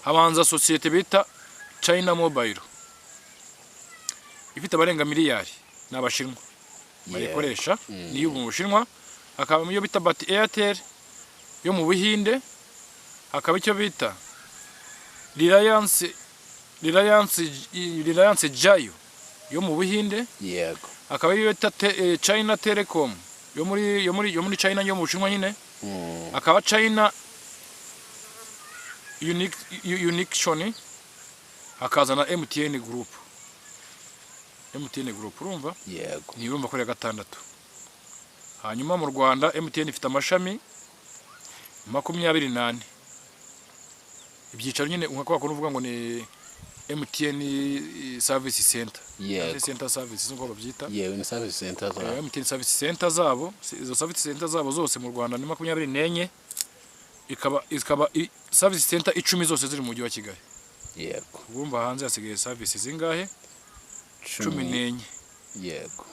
habanza sosiyete bita China Mobile ifite abarenga miliyari n'abashinwa bayikoresha niyo mu Bushinwa. Hakaba iyo bita Bati Airtel yo mu Buhinde, hakaba icyo bita Reliance Jayo yo mu Buhinde, yego hakaba iyo bita China Telecom yo muri China yo mu Bushinwa nyine, hakaba China Unique, hakaza na MTN Group urumva yego ni urumva ko ari gatandatu. Hanyuma mu Rwanda MTN ifite amashami 28 ibyicaro nyine nkako kuvuga ngo ni MTN Service Center, Center Services ngo babyita, yewe ni Service Center zabo, MTN Service Center zabo, izo Service Center zabo zose mu Rwanda ni 24, ikaba Service Center 10 zose ziri mu mujyi wa Kigali. Yego urumva hanze hasigaye services zingahe? 14. Yego.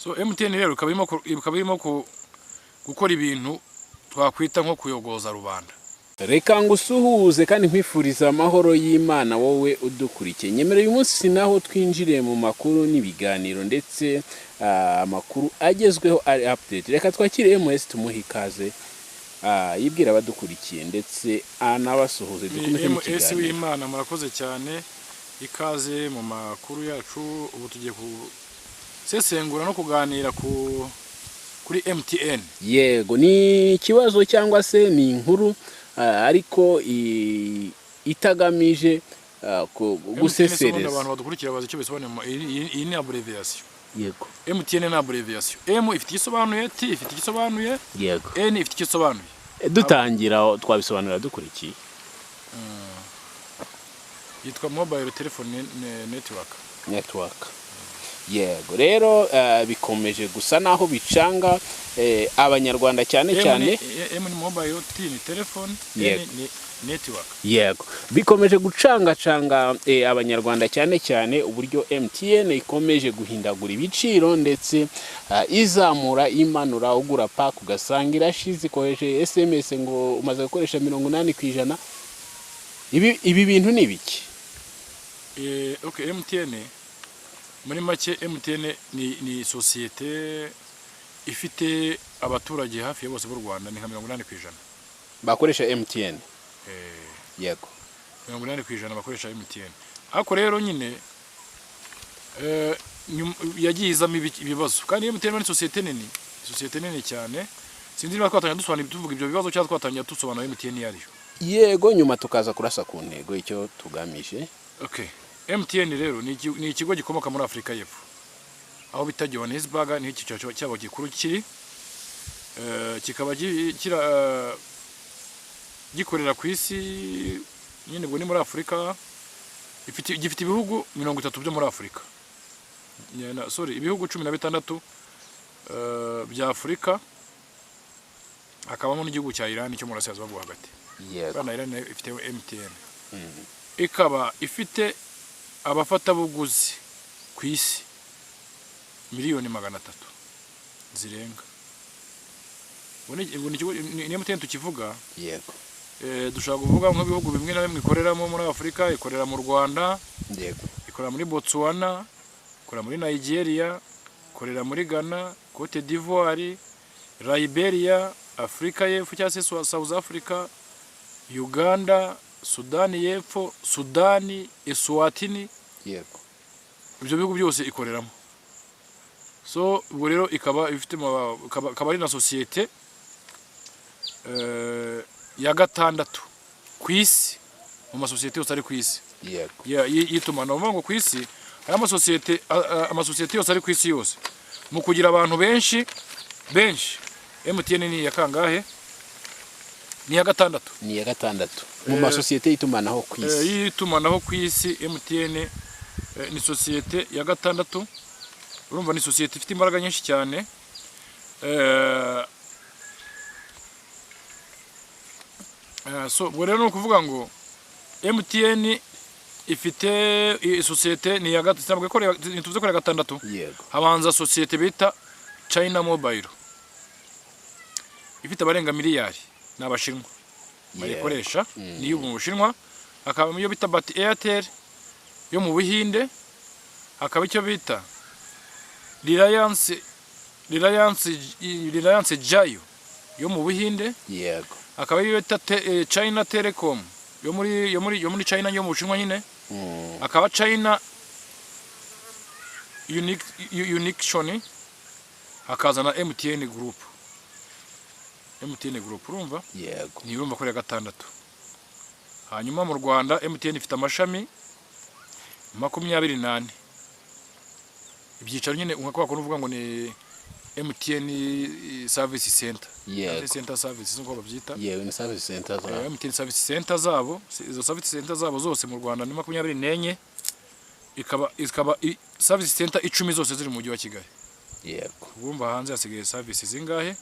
So MTN rero ikabirimo gukora ibintu twakwita nko kuyogoza rubanda. Reka ngusuhuze kandi nkwifuriza amahoro y'Imana wowe udukurikiye. Nyemereye uyu munsi naho twinjiriye mu makuru n'ibiganiro ndetse amakuru agezweho ari update. Reka twakire MS tumuha ikaze yibwira abadukurikiye ndetse anabasuhuze dukomeze mu kiganiro. MS w'Imana murakoze cyane, ikaze mu makuru yacu. Ubu tugiye sesengura no kuganira kuri MTN. Yego, ni ikibazo cyangwa se ni inkuru ariko itagamije gusesereza. Abantu badukurikira bazi icyo bisobanura. Iyi ni abbreviation. Yego. MTN na abbreviation. M ifite igisobanuye, T ifite igisobanuye, yego, N ifite igisobanuye. Dutangira twabisobanura dukurikiye. Yitwa Mobile Telephone Network. Yego, rero bikomeje gusa naho bicanga abanyarwanda cyane cyane. M ni mobile, T ni telephone, N ni network. Yego, bikomeje gucanga abanyarwanda cyane cyane uburyo MTN ikomeje guhindagura ibiciro ndetse izamura imanura ugura pack ugasanga irashize ikoreshe SMS ngo umaze gukoresha 80%. Ibi bintu ni biki? Okay, MTN muri make MTN ni societe ifite abaturage hafi ya bose b'u Rwanda ni 80% bakoresha MTN. Yego, 80% bakoresha MTN. Ariko rero nyine yagizamo ibibazo kandi MTN ni societe nini cyane. Sinzi niba twatanya dusobanura tuvuga ibyo bibazo cyangwa twatanya dusobanura MTN yariyo. Yego, nyuma tukaza kurasa ku ntego icyo tugamije. Okay, MTN rero ni ikigo gikomoka muri Afrika y'Epfo aho bita Johannesburg, ni icyicaro cyabo gikuru kiri kikaba gikorera ku isi nyine ngo ni muri Afrika. Gifite ibihugu 30 byo muri Afrika. Ibihugu 16 bya Afrika, hakabamo n'igihugu cya Iran cyo muri Asia bwo hagati. Yego, bana Iran ifite MTN. Ikaba ifite abafatabuguzi ku isi 300,000,000 zirenga. Ni MTN tukivuga. Yego, dushaka kuvuga nk'ibihugu bimwe na bimwe ikoreramo muri Afrika, ikorera mu Rwanda, yego, ikorera muri Botswana, ikorera muri Nigeria, ikorera muri Ghana, Cote d'Ivoire, Liberia, Afrika y'Epfo cyangwa se South Africa, Uganda, Sudani y'Epfo, Sudani, Eswatini. yego, Ibyo bihugu byose ikoreramo. So ubwo rero ikaba ifite akaba ari na societe ya gatandatu ku isi mu masosiyete yose ari ku isi. Yego, yitumanaho ngo ku isi aya amasosiyete yose ari ku isi yose mu kugira abantu benshi MTN ni yakangahe? Ni ya gatandatu. Mu masosiyete yitumanaho ku isi. MTN ni societe ya gatandatu. Urumva ni societe ifite imbaraga nyinshi cyane. So rero no kuvuga ngo MTN ifite societe ni ya gatandatu, tuvuze ko ya gatandatu. Yego, habanza societe bita China Mobile ifite abarenga miliyari n'abashinwa bayikoresha niyo mu Bushinwa, hakaba iyo bita Bharti Airtel yo mu Buhinde, hakaba icyo bita Reliance Jio yo mu Buhinde, yego, hakaba iyo bita China Telecom yo muri China yo mu Bushinwa nyine, hakaba China Uniction, hakaza na MTN Group. MTN Group urumva? yego, Ni urumva ko ya gatandatu. Hanyuma mu Rwanda MTN ifite amashami 28. Ibyicaro nyine uko uvuga ngo ni MTN Service Center. yego, Center Service uko babyita. yewe ni service center zabo. MTN Service Center zabo, izo Service Center zabo zose mu Rwanda ni 24. Ikaba Service Center 10 zose ziri mu mujyi wa Kigali. Yego. Urumva hanze hasigaye service zingahe?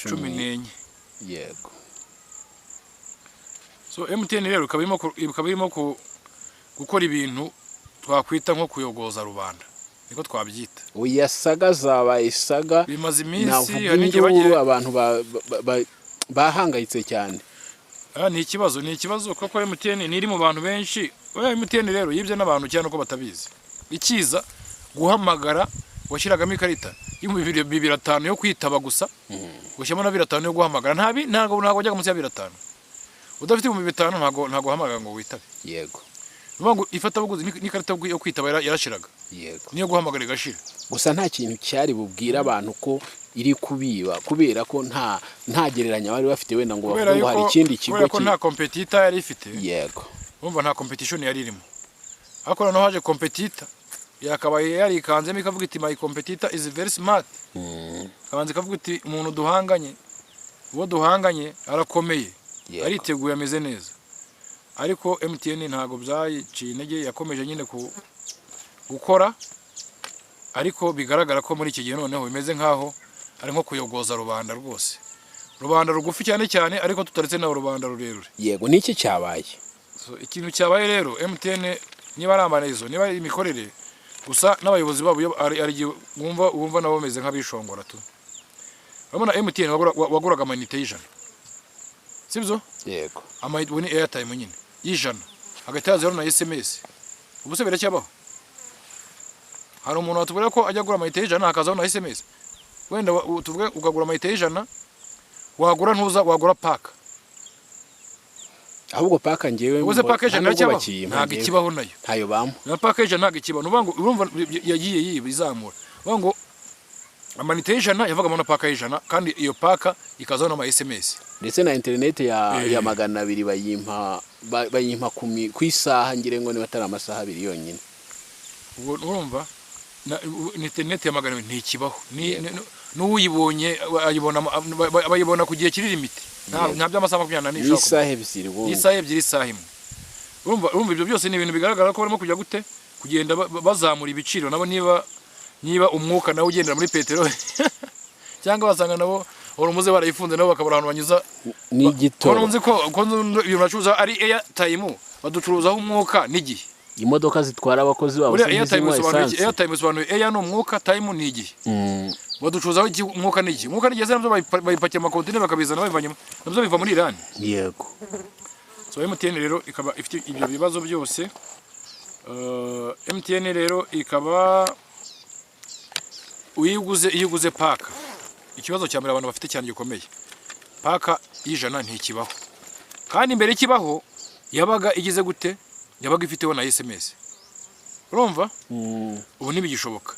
14. Yego. So MTN rero ikaba irimo gukora ibintu twakwita nko kuyogoza rubanda, niko twabyita. Uyasaga zabaye isaga, bimaze iminsi hanike abantu bahangayitse cyane. Ni ikibazo kuko MTN niri mu bantu benshi. MTN rero yibye n'abantu cyane uko batabizi. Ikiza guhamagara washyiragamo ikarita y'ibihumbi 205 yo kwitaba gusa, gushyamo na 205 yo guhamagara, ntago wajyaga munsi ya 205. Udafite ibihumbi 5 ntago uhamagara ngo witabe. Yego. Ngo ifata buguzi n'ikarita yo kwitaba yarashiraga. Yego. Niyo guhamagara igashira. Gusa nta kintu cyari bubwira abantu ko iri kubiba, kubera ko nta gereranya bari bafite wenda ngo hari ikindi kigo kubera ko nta competitor yari ifite. Yego. Urumva nta competition yari irimo. Ariko noneho haje competitor yakabaye yarikanzemo ikavuga iti my competitor is very smart. Kabanze kavuga iti umuntu duhanganye arakomeye. Ariteguye ameze neza. Ariko MTN ntago byayiciye intege, yakomeje nyine gukora, ariko bigaragara ko muri iki gihe noneho bimeze nkaho ari nko kuyogoza rubanda rwose. Rubanda rugufi cyane ariko tutaretse na rubanda rurerure. Yego, niki cyabaye? So ikintu cyabaye rero MTN niba ari amarezo, niba ari imikorere gusa n'abayobozi babo ari wumva nabo bameze nk'abishongora tu. Urabona MTN waguraga amayinite y'ijana, sibyo? Yego. Amayinite ni airtime nyine y'ijana, hagati ya 0 na SMS. Ubuse biracyabaho? Hari umuntu watubwira ko ajya gura amayinite y'ijana hakazaho na SMS. Wenda tuvuge ugagura amayinite y'ijana, wagura ntuza wagura pack. Ahubwo pack ngewe ubuze package nacyabaho ntago ikibaho nayo. Ntayo bamu. Na package ntago ikibaho. Nubango urumva yagiye yibizamura. Bango amayinite y'ijana yavaga na pack y'ijana, kandi iyo pack ikazaho na SMS. Ndetse na internet ya 200 bayimpa ku isaha, ngire ngo ni batari amasaha 2 yonyine. Urumva internet ya 200 ntikibaho. N'uyibonye bayibona ku gihe kiri limit. Nta by'amasaha 24 n'ishaka. Isaha ebyiri bombi. Isaha ebyiri isaha imwe. Urumva ibyo byose ni ibintu bigaragara ko barimo kujya gute kugenda bazamura ibiciro nabo niba umwuka nawe ugendera muri peteroli cyangwa basanga nabo urumuze barayifunze nabo bakabura ahantu banyuza n'igitoro. Ko nzi ko ibyo bacuruza ari airtime, baducuruzaho umwuka n'igihe. Imodoka zitwara abakozi babo airtime bisobanuye air no umwuka, time ni igihe. Baducuruzaho umwuka n'igihe. Umwuka n'igihe nabyo bayipakiye amakontineri bakabizana babivanye nabyo biva muri Iran. Yego. So MTN rero ikaba ifite ibyo bibazo byose. MTN rero ikaba uyiguze pack. Ikibazo cya mbere abantu bafite cyane gikomeye, pack y'ijana ntikibaho, kandi imbere ikibaho yabaga igize gute, yabaga ifiteho na SMS. Urumva? Ubu ntibigishoboka.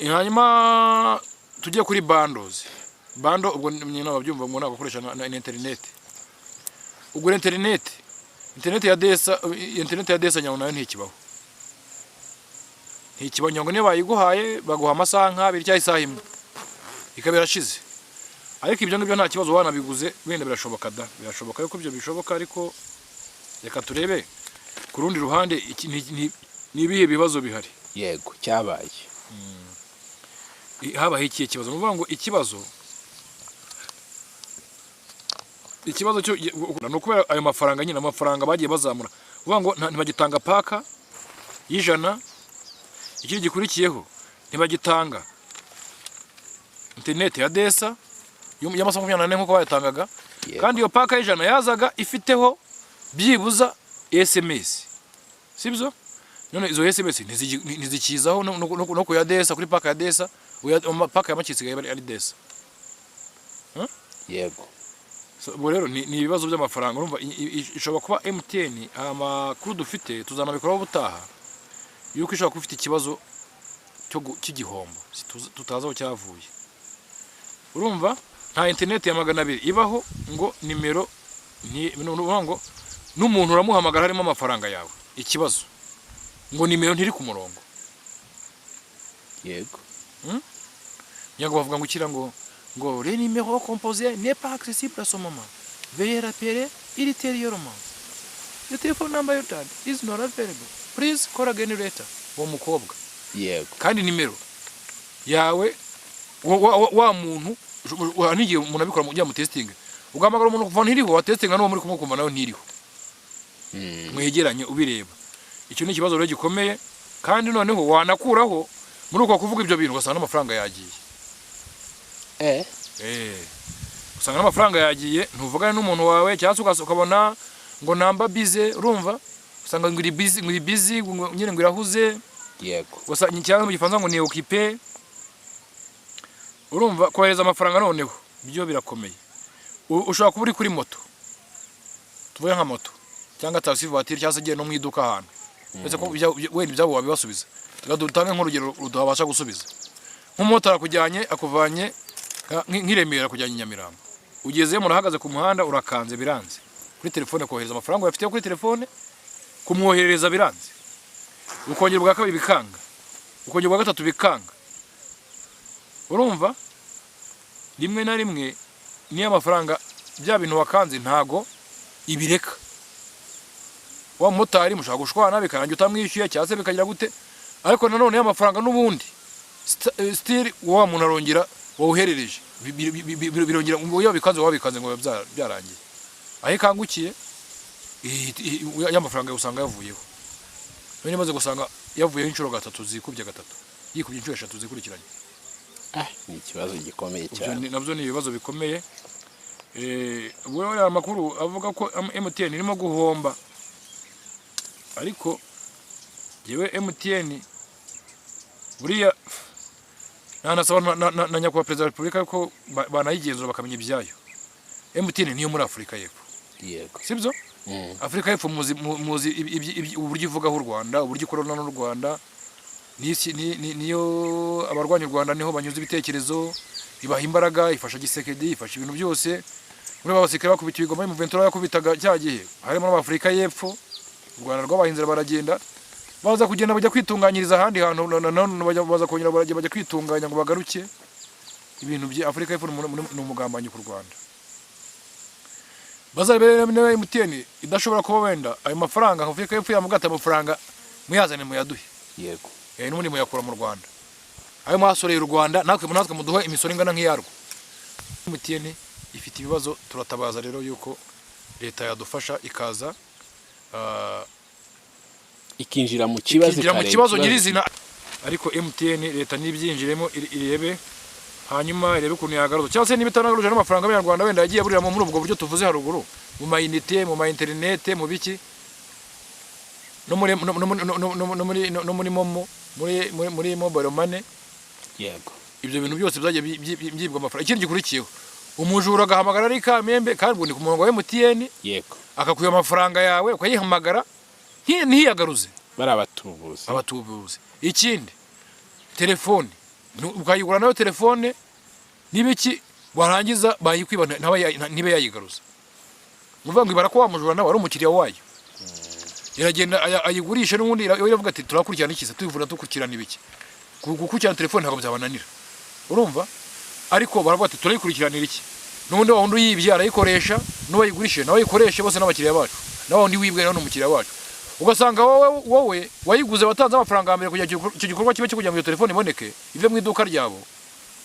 Hanyuma tujye kuri bundles. Bundle ubwo nyine ababyumva ngo ntabwo akoresha na internet. Ugura internet ya desa nyawo nayo ntikibaho. Ntikibaho nyongo niyo bayiguhaye baguha amasaha nk'abiri cyangwa isaha imwe ikabera shize. Ariko ibyo ngibyo nta kibazo wanabiguze wenda birashoboka da. Birashoboka yuko ibyo bishoboka, ariko reka turebe ku rundi ruhande ni ibihe bibazo bihari. Yego, cyabaye. Habaho iki kibazo? Nuvuga ngo ikibazo cyo no kubera ayo mafaranga nyine, amafaranga bagiye bazamura. Uvuga ngo ntibagitanga paka y'ijana, ikiri gikurikiyeho ntibagitanga internet ya desa y'amasaha 24 nkuko bayatangaga, kandi iyo paka y'ijana yazaga ifiteho byibuza SMS sibyo none izo SMS ntizikizaho no ku ya desa kuri paka ya desa paka ya makitsi gaye ari desa yego bo rero ni ibibazo by'amafaranga urumva ishobora kuba MTN amakuru dufite tuzanabikoraho ubutaha yuko ishobora kuba ifite ikibazo cy'igihombo tutazaho cyavuye urumva nta internet ya 200 ibaho ngo nimero ngo n'umuntu uramuhamagara harimo amafaranga yawe ikibazo ngo nimero ntiri ku murongo yego nyango bavuga ngo ukira ngo le numéro composé n'est pas accessible à ce moment veuillez rappeler ultérieurement le téléphone number is not available please call again later wo mukobwa yego kandi nimero yawe wa muntu nigiye umuntu abikora mu mu testing ugamagara umuntu kuva ntiriho wa testing no muri kumukumva nayo ntiriho mwegeranye ubireba icyo ni ikibazo rero gikomeye kandi noneho wanakuraho muri uko kuvuga ibyo bintu ugasanga amafaranga yagiye usanga amafaranga yagiye ntuvugane n'umuntu wawe cyangwa ukabona ngo namba bize urumva usanga ngo iri busy nyine ngo irahuze yego gusa cyangwa mu gifaransa ngo ni occupé urumva kohereza amafaranga noneho byo birakomeye ushobora kuba uri kuri moto tuvuye nka moto cyangwa taxi voiture cyangwa se giye no mu iduka ahantu ndetse ko wenda ibyabo wabibasubiza dutange nk'urugero rudabasha gusubiza nk'umoto arakujyanye akuvanye nk'Iremera kujyanye Nyamirambo ugeze murahagaze ku muhanda urakanze biranze kuri telefone kohereza amafaranga uyafite kuri telefone kumwoherereza biranze ukongera bwa kabiri bikanga ukongera bwa gatatu bikanga urumva rimwe na rimwe niyo amafaranga bya bintu wakanze ntago ibireka wa motari mushaka gushwana bikarangira utamwishyuye cyase bikagira gute ariko nanone amafaranga n'ubundi still wa muntu arongera woherereje birongera ngo bikaze wabikaze ngo byarangiye ahe kangukiye y'amafaranga usanga yavuyeho none maze gusanga yavuyeho inshuro gatatu zikubye gatatu yikubye inshuro eshatu zikurikiranye ni ikibazo gikomeye cyane nabyo ni ibibazo bikomeye wewe amakuru avuga ko MTN irimo guhomba ariko yewe MTN buriya nanasaba na nyakubahwa perezida wa repubulika ko banayigenzura bakamenya ibyayo MTN niyo muri Afurika y'Epfo yego sibyo Afurika y'Epfo muzi uburyo ivugaho u Rwanda uburyo ikorana n'u Rwanda niyo abarwanya u Rwanda niho banyuze ibitekerezo ibaha imbaraga ifasha Gisekedi ifasha ibintu byose muri abasirikare bakubita ibigoma mu Ventura yakubitaga cyagihe harimo n'Afurika y'Epfo u Rwanda rwabahinzira baragenda baza kugenda bajya kwitunganyiriza ahandi hantu baza kongera bajya kwitunganya ngo bagaruke ibintu bya Afurika y'Epfo ni umugambanyi ku Rwanda bazabere na MTN idashobora kuba wenda ayo mafaranga Afurika y'Epfo yamugata amafaranga muyazane muyaduhe yego n'ubundi muyakura mu Rwanda ayo masoreye u Rwanda natwe muduha imisoro ingana nk'iyarwo MTN ifite ibibazo turatabaza rero yuko leta yadufasha ikaza ikinjira mu kibazo nyirizina ariko MTN leta nibyinjiremo irebe hanyuma irebe ukuntu yagaruza cyangwa se nibitanagaruza n'amafaranga y'Abanyarwanda wenda yagiye burira muri ubwo buryo tuvuze haruguru mu ma unité mu ma internet mu biki no muri momo muri mobile money yego ibyo bintu byose byaje byibwa amafaranga ikindi gikurikiyeho umujura agahamagara ari Kamembe kandi ubundi ku murongo wa MTN yego akakuye amafaranga yawe ukayihamagara ntiyagaruze bari abatubuzi ikindi telefone ukayigura nayo telefone nibiki warangiza bayikwiba ntibe yayigaruza uvuga ngo ibara ko wamujura nawe ari umukiriya wayo iragenda ayigurisha n'ubundi iravuga ati turakurikirana iki se tuvura dukurikirana ibiki gukurikirana telefone ntabwo byabananira urumva ariko baravuga ati turayikurikiranira iki n'ubundi wa wundi yibye arayikoresha n'uwayigurishe nawe ayikoreshe bose n'abakiriya bacu nawe wundi wibwe nawe n'umukiriya wacu ugasanga wowe wayiguze watanze amafaranga mbere kugira icyo gikorwa kibe cyo kugira ngo iyo telefone iboneke ive mu iduka ryabo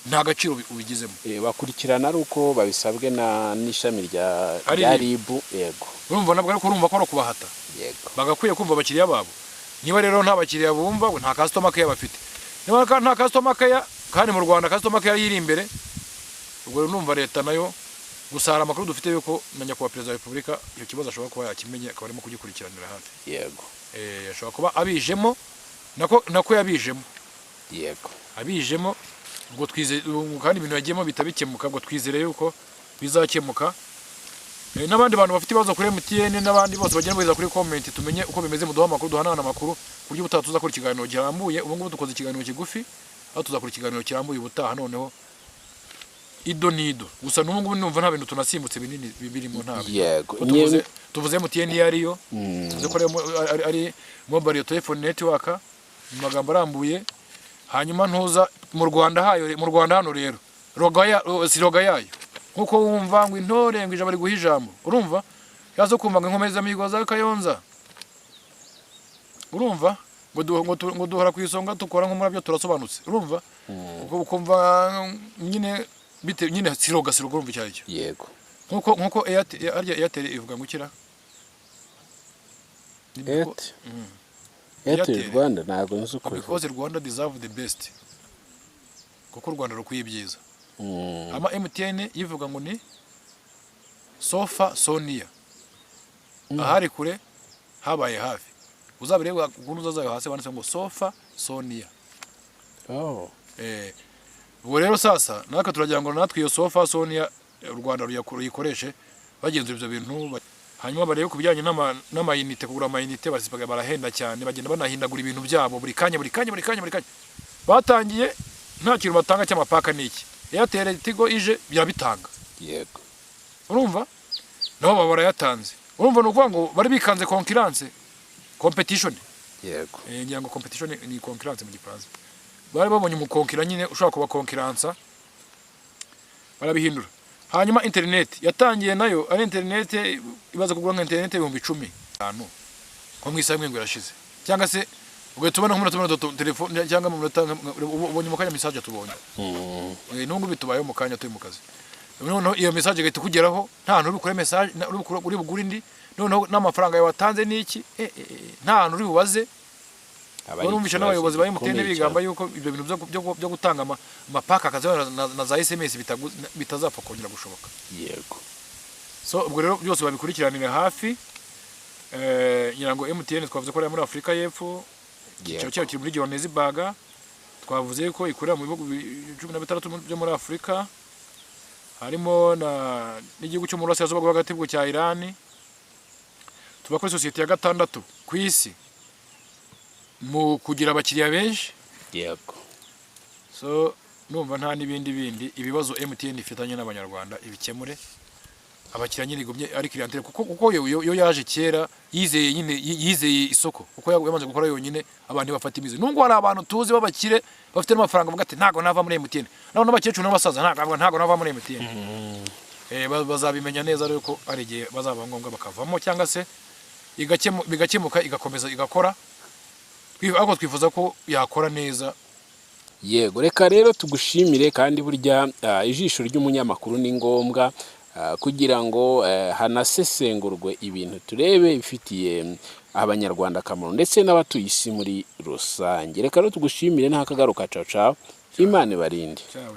nta gaciro ubigizemo bakurikirana ari uko babisabwe n'ishami rya RIB yego urumva nabwo ariko urumva ko ari kubahata yego bagakwiye kumva abakiriya babo niba rero nta bakiriya bumva nta customer care bafite niba nta customer care kandi mu Rwanda customer care yiri imbere ubwo numva leta nayo gusa hari amakuru dufite yuko na nyakubahwa perezida wa repubulika icyo kibazo ashobora kuba yakimenye akaba arimo kugikurikiranira hafi. Yego. Ashobora kuba abijemo nako yabijemo. Yego. Abijemo ubwo twizeye kandi ibintu yagiyemo bitabikemuka, ubwo twizere yuko bizakemuka. N'abandi bantu bafite ibibazo kuri MTN n'abandi bose bagenda beza kuri comment tumenye uko bimeze, muduha amakuru, duhanana amakuru kuryo butaha tuzakora ikiganiro girambuye. Ubu ngubu dukoze ikiganiro kigufi, aho tuzakora ikiganiro kirambuye ubutaha noneho ido nido. Gusa n'ubu ngubu numva nta bintu tunasimbutse binini birimo ntabwo. Yego. Tuvuze MTN yariyo, tuvuze ko ari mobile telephone network mu magambo arambuye. Hanyuma ntuza mu Rwanda hano rero roga yayo nkuko wumva ngo intore ngo ijambo riguha ijambo, urumva yazo kumva ngo inkomeza mihigo za Kayonza, urumva ngo duhora kwisonga tukora nko murabyo turasobanutse, urumva ukumva nyine bite nyine siroga urumva icyayi cyo. Yego. nkuko Airtel ivuga ngo kira Airtel Rwanda ntago nzi uko because Rwanda deserve the best, kuko Rwanda rukwiye byiza. Ama MTN yivuga ngo ni sofa sonia, ahari kure habaye hafi. Uzabireba ukuntu uzazayo hasi banditse ngo sofa sonia. Ubwo rero sasa naka turagira ngo natwe iyo sofa sonia u Rwanda ruyikoreshe bagenzura ibyo bintu, hanyuma barebe kubijyanye n'amayinite, kugura amayinite basipaga barahenda cyane, bagenda banahindagura ibintu byabo buri kanya. Batangiye nta kintu batanga cy'amapaka niki, Airtel Tigo ije byabitanga. Yego. Urumva nabo barayatanze, urumva nukuvuga ngo bari bikanze competition. Yego. Ngira ngo competition ni concurrence mu gifaransa. Bari babonye umukonkira nyine ushaka kuba concurrence barabihindura. Hanyuma internet yatangiye nayo ari internet ibaza kugura nka internet 10,000 ko mwisa mwe ngirashize, cyangwa se ubwo tubona nk'umuntu telefone cyangwa mu ubonye mu kanya message tubonye. Nungu bitubaye mu kanya turi mu kazi, noneho iyo message gahita kugeraho nta hantu uri bukore message uri bugura indi, noneho n'amafaranga yawe watanze niki nta hantu uri bubaze. Urumvisha n'abayobozi ba MTN bigamba yuko ibyo bintu byo gutanga amapaka akazi na za SMS bitazapfa kongera gushoboka. Yego. So ubwo rero byose babikurikiranira hafi. Ngira ngo MTN twavuze ko ari muri Afrika y'Epfo, cyo kiri muri Johannesburg. Twavuze ko ikorera mu bihugu 16 byo muri Afrika, harimo n'igihugu cyo mu Burasirazuba bwo hagati bwo cya Iran. Tuba kuri societe ya gatandatu ku isi mu kugira abakiriya benshi. Yego. So numva nta nibindi ibibazo MTN ifitanye n'abanyarwanda ibikemure, abakiriya nyine igumye ari clientele, kuko yo yaje kera yizeye isoko, kuko yamaze gukora yonyine abantu bafata imizi. Nungo hari abantu tuzi babakire bafite n'amafaranga bavuga ati ntago nava muri MTN, naho n'abakecuru n'abasaza ntago nava muri MTN. Bazabimenya neza rero ko ari gihe bazaba ngombwa bakavamo, cyangwa se bigakemuka igakomeza igakora. Ahubwo twifuza ko yakora neza. Yego, reka rero tugushimire, kandi burya ijisho ry'umunyamakuru ni ngombwa kugira ngo hanasesengurwe ibintu turebe bifitiye abanyarwanda akamaro ndetse n'abatuye isi muri rusange. Reka rero tugushimire, nta kagaruka. Ciao, Imana ibarinde. Ciao.